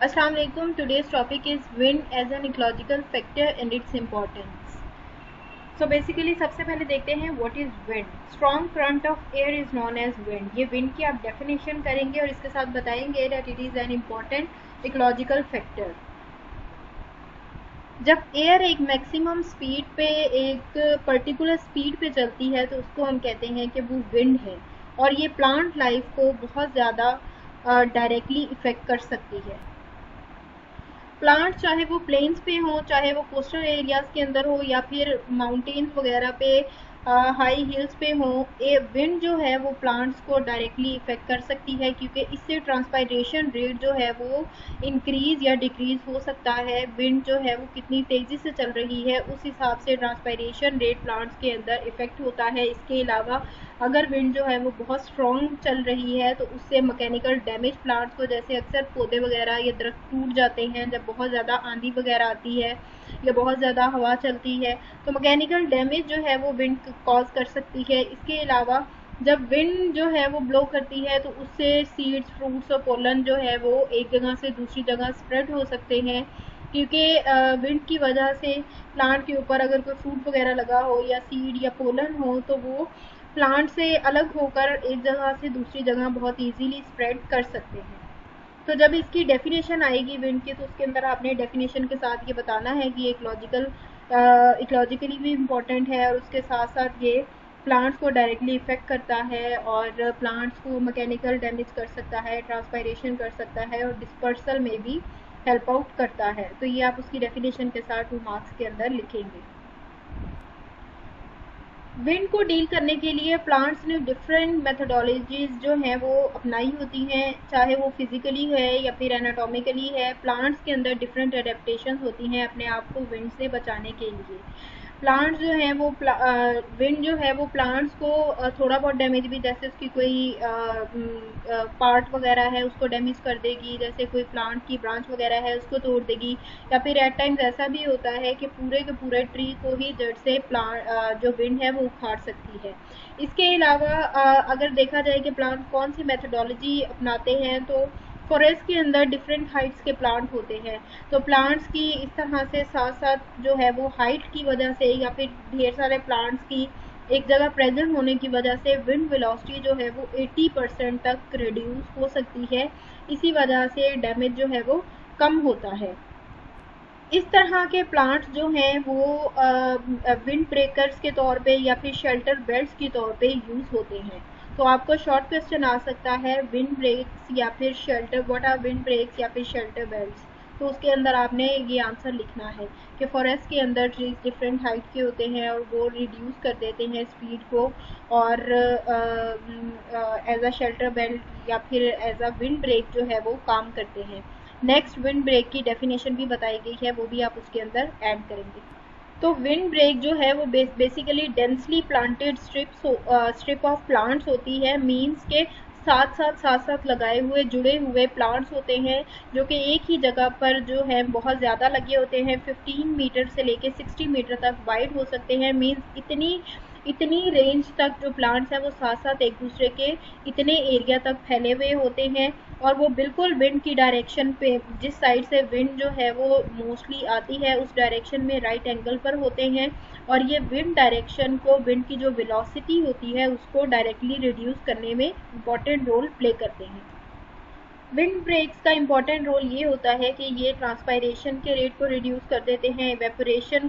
Assalamu alaikum. Today's topic is wind as an ecological factor and its importance. So basically सबसे पहले देखते हैं what is wind. Strong current of air is known as wind. ये wind की आप definition करेंगे और इसके साथ बताएंगे that it is an important ecological factor. जब एयर एक मैक्सिमम स्पीड पे एक पर्टिकुलर स्पीड पे चलती है तो उसको हम कहते हैं कि वो विंड है और ये प्लांट लाइफ को बहुत ज़्यादा डायरेक्टली इफ़ेक्ट कर सकती है। प्लांट चाहे वो प्लेन्स पे हो, चाहे वो कोस्टल एरियाज के अंदर हो या फिर माउंटेन्स वगैरह पे हाई हिल्स पे हो, ये विंड जो है वो प्लांट्स को डायरेक्टली इफ़ेक्ट कर सकती है क्योंकि इससे ट्रांसपायरेशन रेट जो है वो इंक्रीज़ या डिक्रीज़ हो सकता है। विंड जो है वो कितनी तेज़ी से चल रही है उस हिसाब से ट्रांसपायरेशन रेट प्लांट्स के अंदर इफ़ेक्ट होता है। इसके अलावा अगर विंड जो है वो बहुत स्ट्रॉन्ग चल रही है तो उससे मैकेनिकल डैमेज प्लांट्स को, जैसे अक्सर पौधे वगैरह या दरख्त टूट जाते हैं जब बहुत ज़्यादा आंधी वगैरह आती है या बहुत ज़्यादा हवा चलती है, तो मैकेनिकल डैमेज जो है वो विंड कॉज कर सकती है। इसके अलावा जब विंड जो है वो ब्लो करती है तो उससे सीड्स, फ्रूट्स और पोलन जो है वो एक जगह से दूसरी जगह स्प्रेड हो सकते हैं क्योंकि विंड की वजह से प्लांट के ऊपर अगर कोई फ्रूट वगैरह लगा हो या सीड या पोलन हो तो वो प्लांट से अलग होकर एक जगह से दूसरी जगह बहुत इजीली स्प्रेड कर सकते हैं। तो जब इसकी डेफिनेशन आएगी विंड की तो उसके अंदर आपने डेफिनेशन के साथ ये बताना है कि इकोलॉजिकली भी इम्पोर्टेंट है और उसके साथ साथ ये प्लांट्स को डायरेक्टली इफ़ेक्ट करता है और प्लांट्स को मैकेनिकल डैमेज कर सकता है, ट्रांसपायरेशन कर सकता है और डिस्पर्सल में भी हेल्प आउट करता है। तो ये आप उसकी डेफिनेशन के साथ 2 मार्क्स के अंदर लिखेंगे। विंड को डील करने के लिए प्लांट्स ने डिफरेंट मेथडोलॉजीज जो हैं वो अपनाई होती हैं, चाहे वो फिजिकली है या फिर एनाटॉमिकली है। प्लांट्स के अंदर डिफरेंट एडेप्टेशन होती हैं अपने आप को विंड से बचाने के लिए। प्लांट्स जो हैं वो विंड जो है वो प्लांट्स को थोड़ा बहुत डैमेज भी, जैसे उसकी कोई पार्ट वगैरह है उसको डैमेज कर देगी, जैसे कोई प्लांट की ब्रांच वगैरह है उसको तोड़ देगी, या फिर एट टाइम्स ऐसा भी होता है कि पूरे के पूरे ट्री को ही जड़ से प्लांट जो विंड है वो उखाड़ सकती है। इसके अलावा अगर देखा जाए कि प्लांट कौन सी मेथडोलॉजी अपनाते हैं तो फॉरेस्ट के अंदर डिफरेंट हाइट्स के प्लांट होते हैं। तो प्लांट्स की इस तरह से साथ साथ जो है वो हाइट की वजह से या फिर ढेर सारे प्लांट्स की एक जगह प्रेजेंट होने की वजह से विंड वेलोसिटी जो है वो 80% तक रिड्यूस हो सकती है। इसी वजह से डैमेज जो है वो कम होता है। इस तरह के प्लांट्स जो हैं वो विंड ब्रेकर्स के तौर पे या फिर शेल्टर बेल्ट्स के तौर पे यूज़ होते हैं। तो आपको शॉर्ट क्वेश्चन आ सकता है विंड ब्रेक्स या फिर shelter, what are wind breaks या फिर शेल्टर बेल्ट्स। तो उसके अंदर आपने ये आंसर लिखना है कि फॉरेस्ट के अंदर ट्रीज डिफरेंट हाइट के होते हैं और वो रिड्यूस कर देते हैं स्पीड को और एज अ शेल्टर बेल्ट या फिर एज अ विंड ब्रेक जो है वो काम करते हैं। नेक्स्ट विंड ब्रेक की डेफिनेशन भी बताई गई है, वो भी आप उसके अंदर ऐड करेंगे। तो विंड ब्रेक जो है वो basically densely planted strip of plants होती है। मीन्स के साथ साथ लगाए हुए जुड़े हुए प्लांट्स होते हैं जो कि एक ही जगह पर जो है बहुत ज़्यादा लगे होते हैं। 15 मीटर से लेके 60 मीटर तक वाइड हो सकते हैं। मीन्स इतनी रेंज तक जो प्लांट्स हैं वो साथ साथ एक दूसरे के इतने एरिया तक फैले हुए होते हैं और वो बिल्कुल विंड की डायरेक्शन पे, जिस साइड से विंड जो है वो मोस्टली आती है उस डायरेक्शन में राइट एंगल पर होते हैं और ये विंड डायरेक्शन को, विंड की जो वेलोसिटी होती है उसको डायरेक्टली रिड्यूस करने में इम्पॉर्टेंट रोल प्ले करते हैं। विंड ब्रेक्स का इम्पॉर्टेंट रोल ये होता है कि ये ट्रांसपायरेशन के रेट को रिड्यूस कर देते हैं, इवेपोरेशन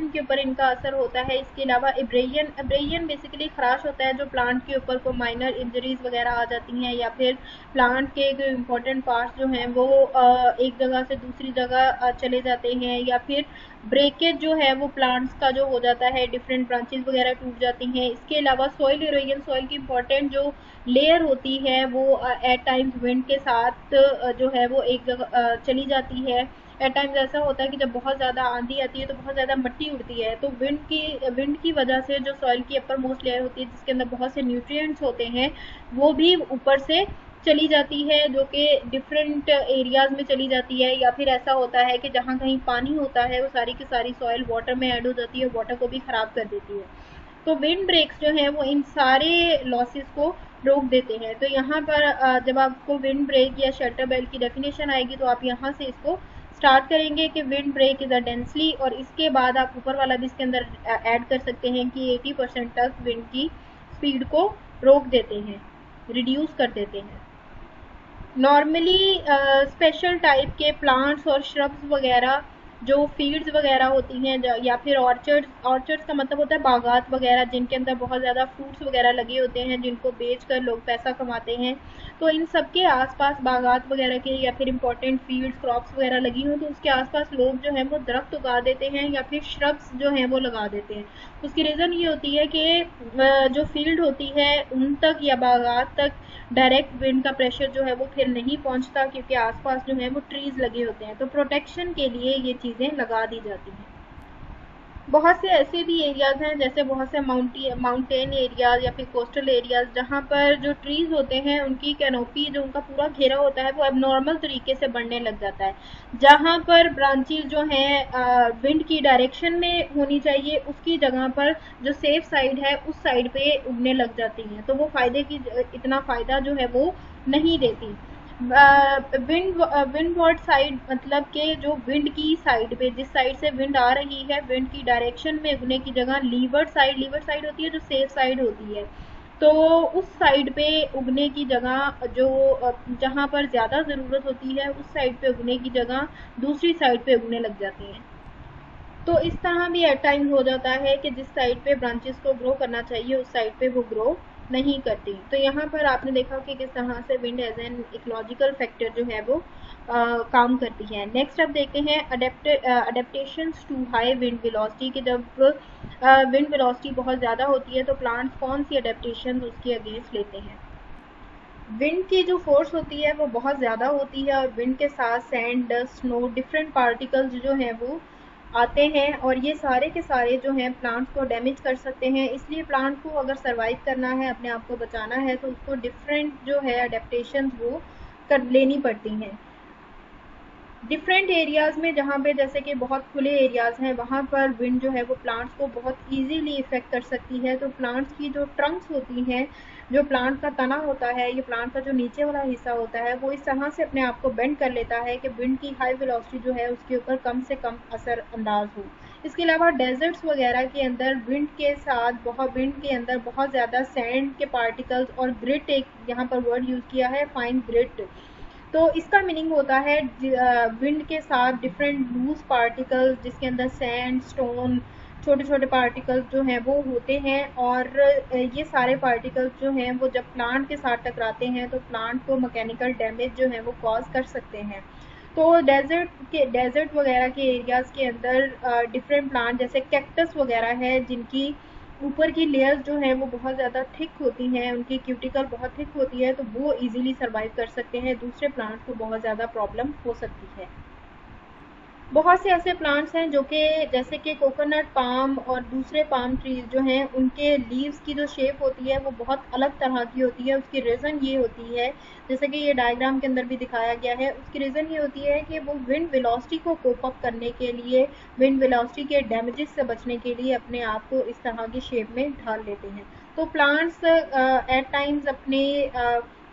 के ऊपर इनका असर होता है। इसके अलावा एब्रेयन बेसिकली खराश होता है जो प्लांट के ऊपर को माइनर इंजरीज वगैरह आ जाती हैं या फिर प्लांट के जो इम्पोर्टेंट पार्ट्स जो हैं वो एक जगह से दूसरी जगह चले जाते हैं या फिर ब्रेकेज जो है वो प्लांट्स का जो हो जाता है, डिफरेंट ब्रांचेस वगैरह टूट जाती हैं। इसके अलावा सॉइल इरोजन, सॉइल की इम्पोर्टेंट जो लेयर होती है वो एट टाइम्स विंड के साथ जो है वो एक जगह चली जाती है। एट टाइम्स ऐसा होता है कि जब बहुत ज़्यादा आंधी आती है तो बहुत ज़्यादा मिट्टी उड़ती है, तो विंड की वजह से जो सॉइल की अपर मोस्ट लेयर होती है जिसके अंदर बहुत से न्यूट्रिएंट्स होते हैं वो भी ऊपर से चली जाती है, जो कि डिफरेंट एरियाज में चली जाती है। या फिर ऐसा होता है कि जहाँ कहीं पानी होता है वो सारी की सारी सॉइल वाटर में ऐड हो जाती है, वाटर को भी ख़राब कर देती है। तो विंड ब्रेक्स जो है वो इन सारे लॉसेस को रोक देते हैं। तो यहाँ पर जब आपको विंड ब्रेक या शेल्टर बेल्ट की डेफिनेशन आएगी तो आप यहाँ से इसको स्टार्ट करेंगे कि wind break is a densely, और इसके बाद आप ऊपर वाला भी इसके अंदर ऐड कर सकते हैं कि 80% तक विंड की स्पीड को रोक देते हैं, रिड्यूस कर देते हैं। नॉर्मली स्पेशल टाइप के प्लांट्स और श्रब्स वगैरह जो फील्ड्स वगैरह होती हैं, या फिर ऑर्चर्ड्स का मतलब होता है बागात वगैरह, जिनके अंदर बहुत ज़्यादा फ्रूट्स वगैरह लगे होते हैं जिनको बेचकर लोग पैसा कमाते हैं। तो इन सब के आसपास बागात वगैरह के या फिर इंपॉर्टेंट फील्ड्स क्रॉप्स वगैरह लगी हों तो उसके आसपास लोग जो है वो दरख्त उगा देते हैं या फिर श्रब्स जो हैं वो लगा देते हैं। उसकी रीज़न ये होती है कि जो फील्ड होती है उन तक या बागात तक डायरेक्ट विंड का प्रेशर जो है वो फिर नहीं पहुंचता, क्योंकि आसपास जो है वो ट्रीज लगे होते हैं। तो प्रोटेक्शन के लिए ये चीज़ें लगा दी जाती हैं। बहुत से ऐसे भी एरियाज़ हैं, जैसे बहुत से माउंटेन एरियाज़ या फिर कोस्टल एरियाज़, जहाँ पर जो ट्रीज़ होते हैं उनकी कैनोपी जो उनका पूरा घेरा होता है वो एबनॉर्मल तरीके से बढ़ने लग जाता है। जहाँ पर ब्रांचेज जो हैं विंड की डायरेक्शन में होनी चाहिए उसकी जगह पर जो सेफ साइड है उस साइड पे उगने लग जाती हैं, तो वो इतना फ़ायदा जो है वो नहीं देती। विंड साइड मतलब कि जो विंड की साइड पे, जिस साइड से विंड आ रही है, विंड की डायरेक्शन में उगने की जगह लीवर्ड साइड होती है जो सेफ साइड होती है। तो उस साइड पे उगने की जगह जो जहाँ पर ज़्यादा ज़रूरत होती है उस साइड पे उगने की जगह दूसरी साइड पे उगने लग जाती हैं। तो इस तरह भी एट टाइम्स हो जाता है कि जिस साइड पे ब्रांचेस को ग्रो करना चाहिए उस साइड पे वो ग्रो नहीं करती। तो यहाँ पर आपने देखा कि किस तरह से wind as an ecological factor जो है वो काम करती है। नेक्स्ट अब देखते हैं adaptations to high wind velocity, कि जब विंड वेलोसिटी बहुत ज़्यादा होती है तो प्लांट्स कौन सी अडेप्टेशन उसके अगेंस्ट लेते हैं। विंड की जो फोर्स होती है वो बहुत ज़्यादा होती है और विंड के साथ sand, dust, snow, different particles जो हैं वो आते हैं और ये सारे के सारे जो हैं प्लांट्स को डैमेज कर सकते हैं। इसलिए प्लांट को अगर सरवाइव करना है, अपने आप को बचाना है, तो उसको डिफरेंट जो है अडेप्टेशंस वो कर लेनी पड़ती हैं। डिफरेंट एरियाज़ में जहाँ पे जैसे कि बहुत खुले एरियाज़ हैं वहाँ पर विंड जो है वो प्लांट्स को बहुत इजीली इफ़ेक्ट कर सकती है। तो प्लांट्स की जो ट्रंक्स होती हैं, जो प्लांट का तना होता है, ये प्लांट का जो नीचे वाला हिस्सा होता है वो इस तरह से अपने आप को बेंड कर लेता है कि विंड की हाई वेलोसिटी जो है उसके ऊपर कम से कम असर अंदाज हो। इसके अलावा डेजर्ट्स वगैरह के अंदर विंड के अंदर बहुत ज़्यादा सैंड के पार्टिकल्स और ग्रिट, एक यहाँ पर वर्ड यूज़ किया है फाइन ग्रिट, तो इसका मीनिंग होता है विंड के साथ डिफरेंट लूज पार्टिकल्स जिसके अंदर सैंड, स्टोन, छोटे छोटे पार्टिकल्स जो हैं वो होते हैं। और ये सारे पार्टिकल्स जो हैं वो जब प्लांट के साथ टकराते हैं तो प्लांट को मैकेनिकल डैमेज जो है वो कॉज कर सकते हैं। तो डेजर्ट वगैरह के एरियाज़ के अंदर डिफरेंट प्लांट जैसे कैक्टस वगैरह है जिनकी ऊपर की लेयर्स जो हैं वो बहुत ज़्यादा थिक होती हैं, उनकी क्यूटिकल बहुत थिक होती है, तो वो इजीली सर्वाइव कर सकते हैं। दूसरे प्लांट्स को बहुत ज़्यादा प्रॉब्लम हो सकती है। बहुत से ऐसे प्लांट्स हैं जो कि जैसे कि कोकोनट पाम और दूसरे पाम ट्रीज जो हैं उनके लीव्स की जो शेप होती है वो बहुत अलग तरह की होती है। उसकी रीज़न ये होती है, जैसे कि ये डायग्राम के अंदर भी दिखाया गया है, उसकी रीज़न ये होती है कि वो विंड वेलोसिटी को कोप अप करने के लिए, विंड वेलोसिटी के डैमेजेस से बचने के लिए अपने आप को इस तरह की शेप में ढाल लेते हैं। तो प्लांट्स एट टाइम्स अपने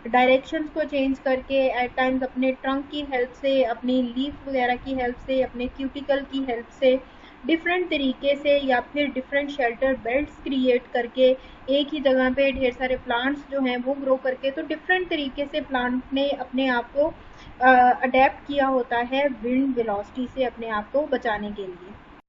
डायरेक्शंस को चेंज करके, एट टाइम्स अपने ट्रंक की हेल्प से, अपनी लीफ वगैरह की हेल्प से, अपने क्यूटिकल की हेल्प से डिफरेंट तरीके से या फिर डिफरेंट शेल्टर बेल्ट्स क्रिएट करके एक ही जगह पे ढेर सारे प्लांट्स जो हैं वो ग्रो करके, तो डिफरेंट तरीके से प्लांट ने अपने आप को अडेप्ट किया होता है विंड वेलोसिटी से अपने आप को बचाने के लिए।